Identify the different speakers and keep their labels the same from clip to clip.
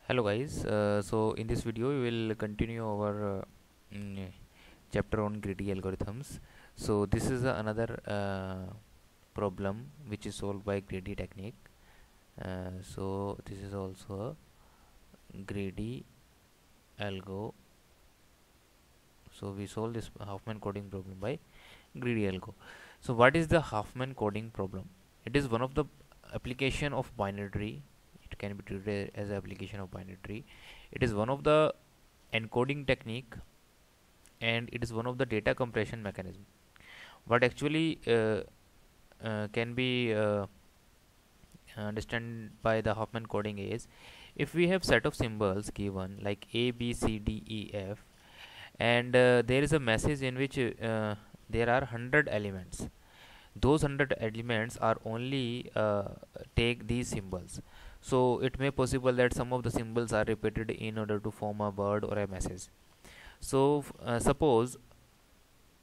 Speaker 1: Hello guys, so in this video we will continue our mm, chapter on greedy algorithms. So this is another problem which is solved by greedy technique. So this is also a greedy algo. So we solve this Huffman coding problem by greedy algo. So what is the Huffman coding problem? It is one of the application of binary tree. It can be treated as an application of binary tree. It is one of the encoding technique, and it is one of the data compression mechanism. What actually can be understand by the Huffman coding is, if we have set of symbols given like a b c d e f, and there is a message in which there are 100 elements. Those 100 elements are only take these symbols. So it may possible that some of the symbols are repeated in order to form a word or a message. So suppose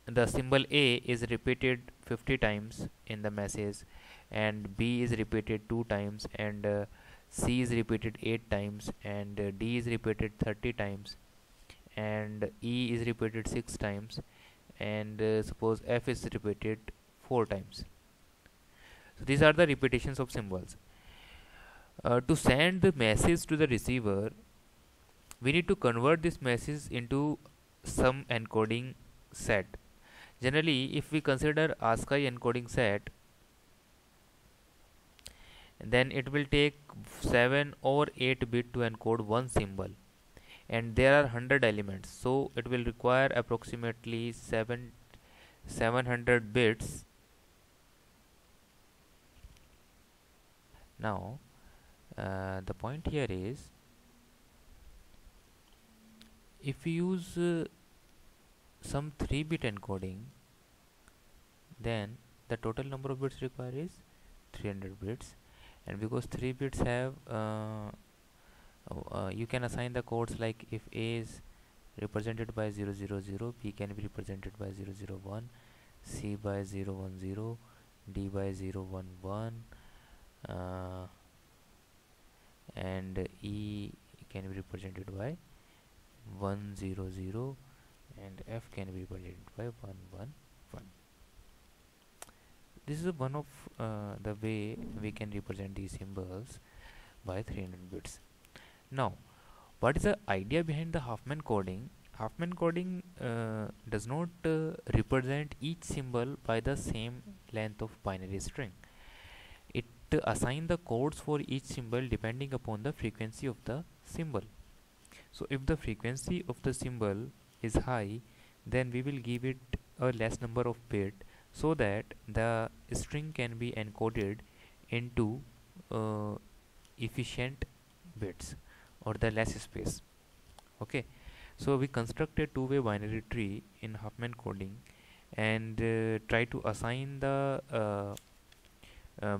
Speaker 1: the symbol A is repeated 50 times in the message, and B is repeated 2 times, and C is repeated 8 times, and D is repeated 30 times, and E is repeated 6 times, and suppose F is repeated 4 times. So these are the repetitions of symbols. To send the message to the receiver, we need to convert this message into some encoding set. Generally, if we consider ASCII encoding set, then it will take 7 or 8 bit to encode one symbol, and there are 100 elements, so it will require approximately 700 bits. Now the point here is, if we use some 3-bit encoding, then the total number of bits required is 300 bits. And because 3 bits have you can assign the codes, like if A is represented by 000, B can be represented by 001, C by 010, D by 011, and E can be represented by 100, and F can be represented by 111. This is one of the way we can represent these symbols by 300 bits. Now, what is the idea behind the Huffman coding? Huffman coding does not represent each symbol by the same length of binary string. It assigns the codes for each symbol depending upon the frequency of the symbol. So if the frequency of the symbol is high, then we will give it a less number of bits, so that the string can be encoded into efficient bits, or the less space. Okay, so we construct a two-way binary tree in Huffman coding, and try to assign the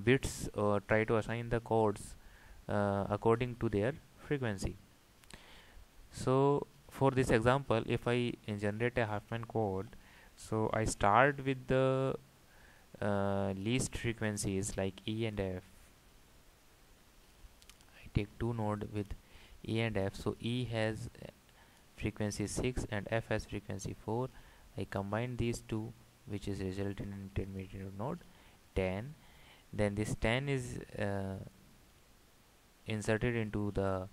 Speaker 1: bits, or try to assign the codes according to their frequency. So for this example, if I generate a Huffman code, so I start with the least frequencies like E and F. I take two nodes with E and F. So E has frequency 6 and F has frequency 4. I combine these two, which is result in intermediate node 10. Then this 10 is inserted into the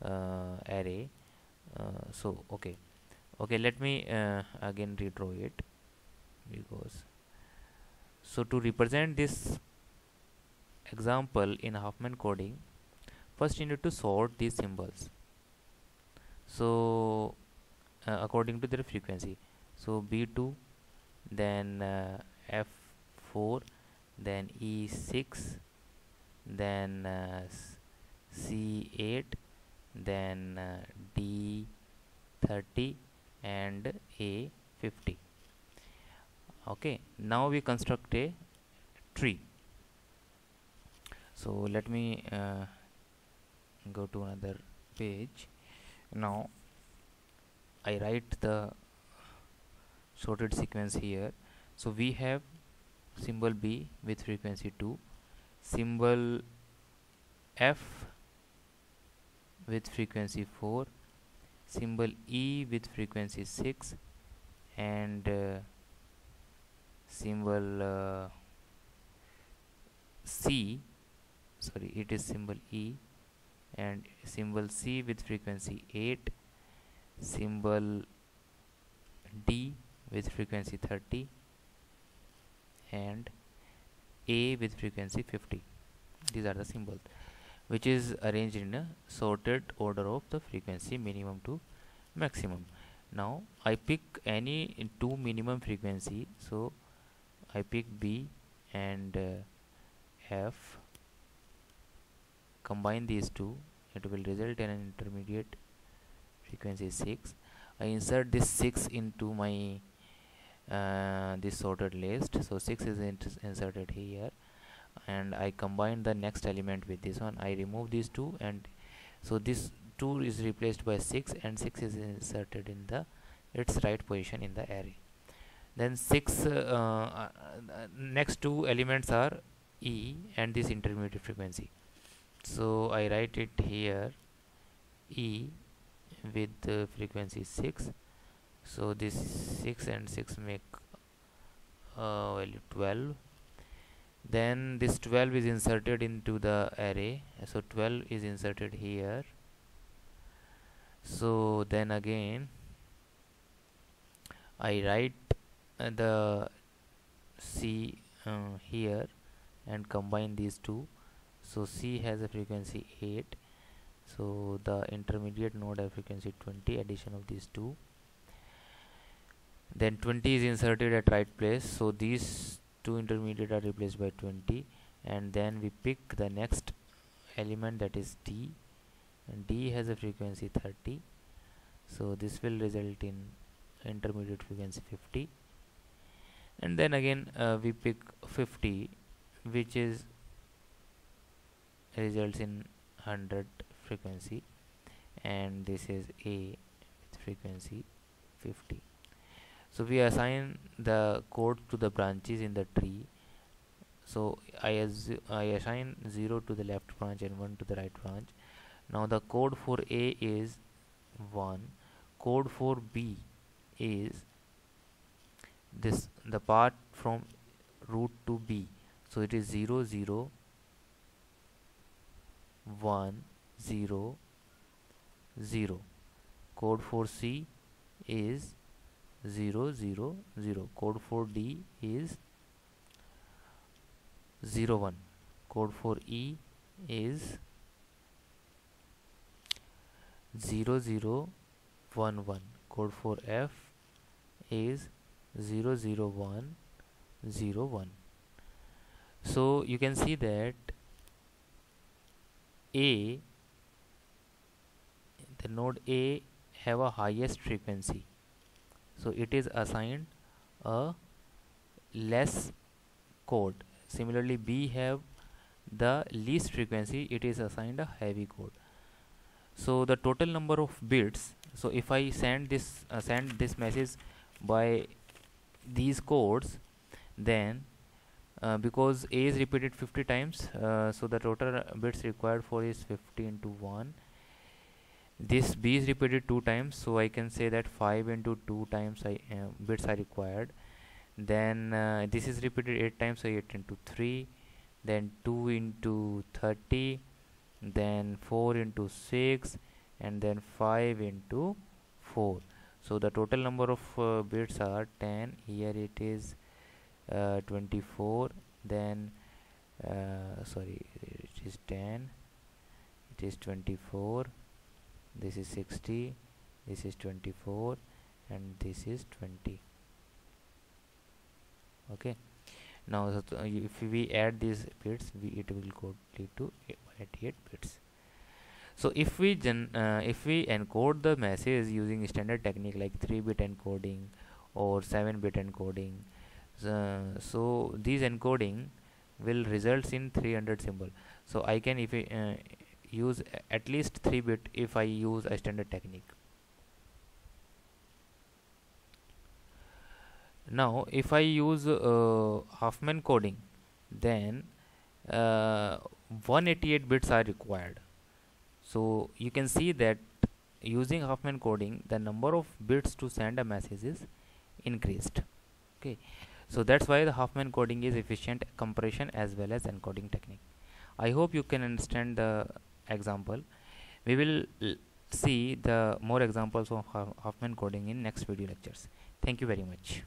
Speaker 1: array. So okay, let me again redraw it, because so to represent this example in Huffman coding, first you need to sort these symbols, so according to their frequency. So B2, then F4, then E6, then C8, then D30, and A50. Okay, now we construct a tree. So let me go to another page. Now I write the sorted sequence here. So we have symbol B with frequency 2, symbol F with frequency 4, symbol E with frequency 6, and symbol C, sorry, it is symbol E, and symbol C with frequency 8, symbol D with frequency 30, and A with frequency 50. These are the symbols, which is arranged in a sorted order of the frequency minimum to maximum. Now I pick any two minimum frequency, so I pick B and F, combine these two, it will result in an intermediate frequency 6. I insert this 6 into my this sorted list, so 6 is inserted here, and I combine the next element with this one. I remove these two, and so this 2 is replaced by 6, and 6 is inserted in the its right position in the array. Then 6 next two elements are E and this intermediate frequency, so I write it here, E with frequency 6, so this 6 and 6 make value 12. Then this 12 is inserted into the array, so 12 is inserted here. So then again I write the C here and combine these two, so C has a frequency 8, so the intermediate node has frequency 20, addition of these two, then 20 is inserted at right place, so these two intermediate are replaced by 20, and then we pick the next element, that is D, and D has a frequency 30, so this will result in intermediate frequency 50, and then again we pick 50, which is results in 100 frequency, and this is A with frequency 50. So we assign the code to the branches in the tree, so I assign 0 to the left branch and 1 to the right branch. Now the code for A is 1, code for B is this, the part from root to B, so it is 0 0 1 0 0. Code for C is 0 0 0. Code for D is 0 1. Code for E is 0 0 1 1. Code for F is 0 0 1 0 1. So you can see that A, the node A have a highest frequency, so it is assigned a less code. Similarly B have the least frequency, it is assigned a heavy code. So the total number of bits, so if I send this message by these codes, then because A is repeated 50 times, so the total bits required for is 50 into 1. This B is repeated 2 times, so I can say that 5 into 2 times bits are required. Then this is repeated 8 times, so 8 into 3, then 2 into 30, then 4 into 6, and then 5 into 4. So the total number of bits are 10. Here it is 24, then sorry, it is 10, it is 24, this is 60, this is 24, and this is 20. Okay, now if we add these bits, it will go lead to 88 bits. So if we encode the message using standard technique like 3-bit encoding or 7-bit encoding, so these encoding will results in 300 symbol. So I can use at least 3-bit if I use a standard technique. Now if I use Huffman coding, then 188 bits are required. So you can see that using Huffman coding, the number of bits to send a message is increased. Okay, so that's why the Huffman coding is efficient compression as well as encoding technique. I hope you can understand the example. We will see the more examples of Huffman coding in next video lectures. Thank you very much.